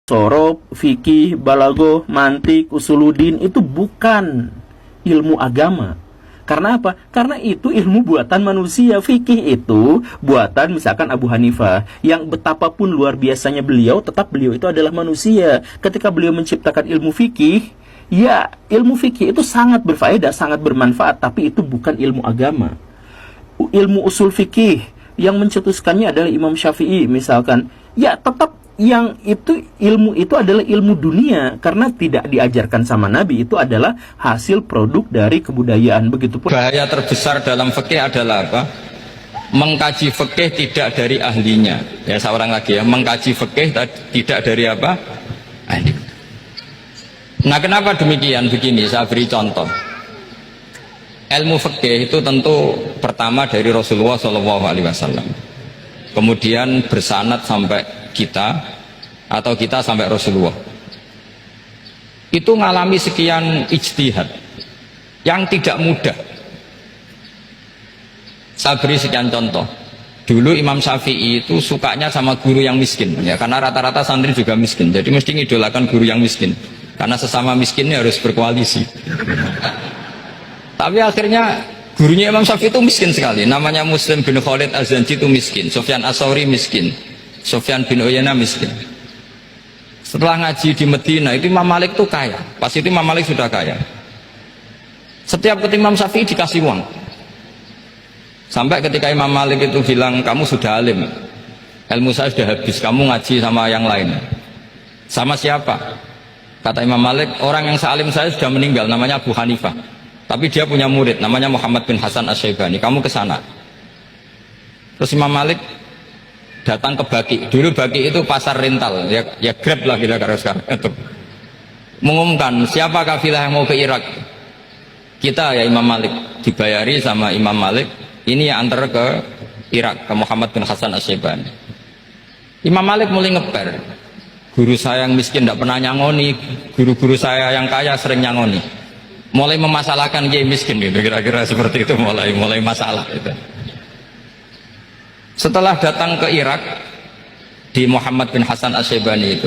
Sorob, fikih, balagoh, mantik, usuludin itu bukan ilmu agama. Karena apa? Karena itu ilmu buatan manusia. Fikih itu buatan misalkan Abu Hanifah, yang betapapun luar biasanya beliau, tetap beliau itu adalah manusia. Ketika beliau menciptakan ilmu fikih, ya ilmu fikih itu sangat berfaedah, sangat bermanfaat, tapi itu bukan ilmu agama. Ilmu usul fikih yang mencetuskannya adalah Imam Syafi'i misalkan, ya tetap yang itu ilmu itu adalah ilmu dunia karena tidak diajarkan sama Nabi, itu adalah hasil produk dari kebudayaan. Begitupun bahaya terbesar dalam fikih adalah apa? Mengkaji fikih tidak dari ahlinya. Ya, seorang lagi ya, mengkaji fikih tidak dari apa? Ahli. Nah, kenapa demikian? Begini, saya beri contoh. Ilmu fikih itu tentu pertama dari Rasulullah SAW. Kemudian bersanad sampai kita, atau kita sampai Rasulullah. Itu ngalami sekian ijtihad yang tidak mudah. Saya beri sekian contoh. Dulu Imam Syafi'i itu sukanya sama guru yang miskin, ya, karena rata-rata santri juga miskin, jadi mesti ngidolakan guru yang miskin, karena sesama miskinnya harus berkoalisi. Tapi akhirnya gurunya Imam Syafi'i itu miskin sekali, namanya Muslim bin Khalid Az-Zanji itu miskin, Sufyan As-Sauri miskin, Sufyan bin Uyainah miskin. Setelah ngaji di Medina itu Imam Malik itu kaya. Pas itu Imam Malik sudah kaya. Setiap ketemu Imam Syafi'i dikasih uang. Sampai ketika Imam Malik itu bilang, kamu sudah alim, ilmu saya sudah habis, kamu ngaji sama yang lain. Sama siapa? Kata Imam Malik, orang yang sealim saya sudah meninggal, namanya Abu Hanifah, tapi dia punya murid namanya Muhammad bin Hasan Asy-Syaibani, kamu ke sana. Terus Imam Malik datang ke Baki. Dulu Baki itu pasar rental, ya Grab lah kita sekarang. Mengumumkan siapa kafilah yang mau ke Irak. Kita ya Imam Malik, dibayari sama Imam Malik, ini yang antar ke Irak, ke Muhammad bin Hasan Asy-Syaibani. Imam Malik mulai ngeper, guru saya yang miskin tidak pernah nyangoni, guru-guru saya yang kaya sering nyangoni. Mulai memasalahkan kiai miskin gitu, kira-kira seperti itu, mulai masalah gitu. Setelah datang ke Irak di Muhammad bin Hasan Asy-Syaibani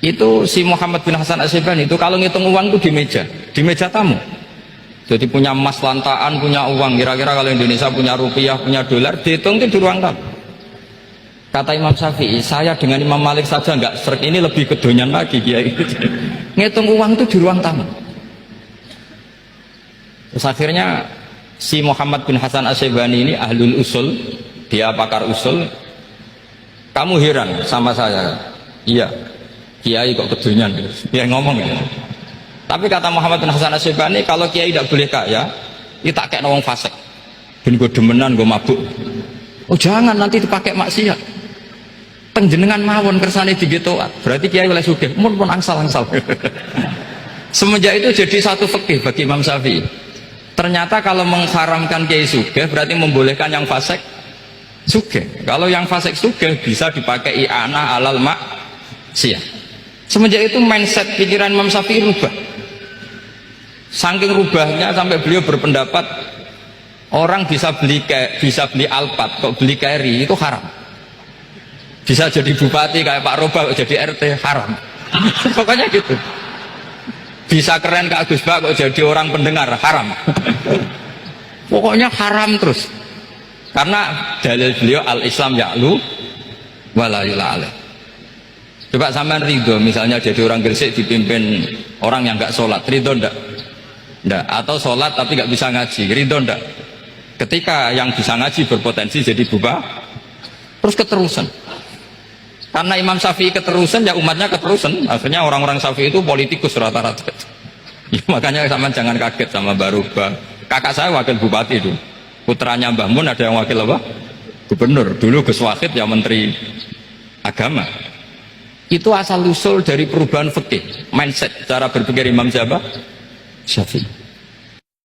itu si Muhammad bin Hasan Asy-Syaibani itu kalau ngitung uang itu di meja tamu. Jadi punya emas lantaan, punya uang, kira-kira kalau Indonesia punya rupiah, punya dolar, dihitung itu di ruang tamu. Kata Imam Syafi'i, saya dengan Imam Malik saja nggak serik, ini lebih kedonyan lagi kiai. Ngitung uang itu di ruang tamu. Terus akhirnya si Muhammad bin Hasan Asy-Syaibani ini ahlul usul, dia pakar usul. Kamu heran sama saya? Iya, kiai kok kedonyan, dia ngomong gitu. Tapi kata Muhammad bin Hasan Asy-Syaibani, kalau kiai tidak boleh kaya, ini tak kayak nawang fasik, ben gue demenan, gue mabuk. Oh jangan, nanti dipakai maksiat. Penjenengan mawon kersane digetoat, berarti kiai oleh sugih, mun angsal-angsal. Semenjak itu jadi satu fikih bagi Imam Syafi'i. Ternyata kalau mengharamkan kiai sugih berarti membolehkan yang fasik sugih. Kalau yang fasik sugih bisa dipakai i'anah alal maksiyah. Semenjak itu mindset pikiran Imam Syafi'i rubah. Saking rubahnya sampai beliau berpendapat orang bisa beli Alphard, kok beli carry itu haram. Bisa jadi bupati kayak Pak Roba, kok jadi RT haram. Pokoknya gitu. Bisa keren Kak Agus Bak, kok jadi orang pendengar haram. Pokoknya haram terus. Karena dalil beliau al-Islam ya'lu wala yula'ala. Coba sampean ridho misalnya jadi orang Gresik dipimpin orang yang nggak sholat, ridho ndak? Ndak. Atau sholat tapi nggak bisa ngaji, ridho ndak? Ketika yang bisa ngaji berpotensi jadi bubar, terus keterusan. Karena Imam Syafi'i keterusan, ya umatnya keterusan. Akhirnya orang-orang Syafi'i itu politikus rata-rata. Ya, makanya sama jangan kaget sama Barubah. Kakak saya wakil bupati itu. Putranya Mbah Mun ada yang wakil apa? Gubernur. Dulu Gus Wahid ya menteri agama. Itu asal usul dari perubahan fikih, mindset, cara berpikir Imam siapa? Syafi'i.